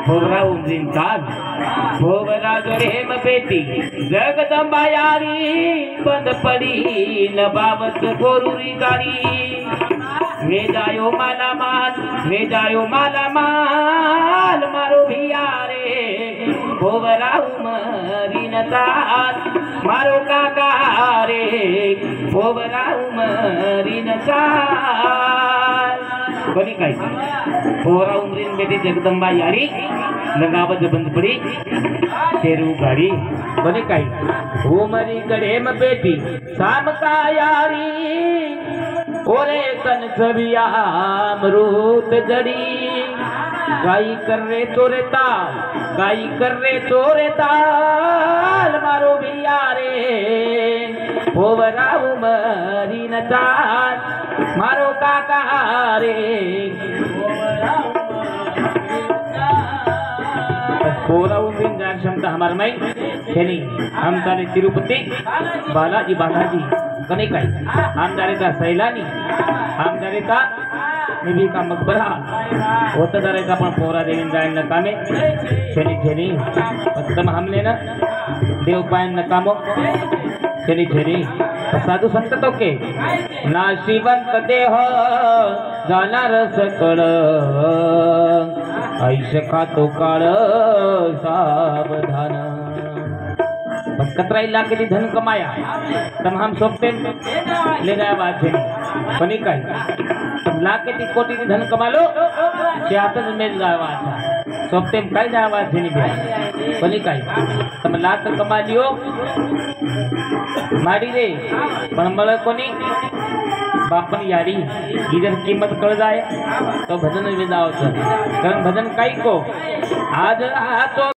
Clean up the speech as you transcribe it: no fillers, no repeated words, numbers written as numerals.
भोवरा उमरीन काल भोवरा जोरेम पेटी जगदंबा यारी बंद पडी नबावत गोरुरी गाडी वेजायो माला माल मारो भियारे भोवरा उमरीन काल मारो काका रे भोवरा उमरीन काल कोणी काय भोवरा उमरीन बेटी जगदंबा यारी लगावत बंद पडी शेरू गाडी कोणी काय उमरी गडेम बेटी साम का यारी ओरे कन सबिया अमरूत जड़ी गाई कर रे तोरे ताल मारो भिया रे भोवरा उमरी न ताल मारो काका रे भोवरा उमरी जान क्षमता हमार में खेनी हम ताले तिरुपति बालाजी कने काय आमदारीचा सैलानी आमदारीचा निधी का मकबरा होत दारेचा पण पोरा देवीन जायन न कामे छेनी उत्तम हमले न देव पायन न कामो छेनी साधू संत तो के नाशिवंत देह जाणार सकळ ऐश खातो काळ सावधान कतरा लाख की धन कमाया तब हम सोचते ले गया बात है बनी का तब लाख की कोटि की धन कमा लो सियासत में गया बात सोचते कल जाए बात है नहीं बनी का तब लाख कमा लियो मारी रे पण मला कोणी बापन यारी इधर कीमत कळ जाए तो भजन में जाओ कारण भजन काई को आज तो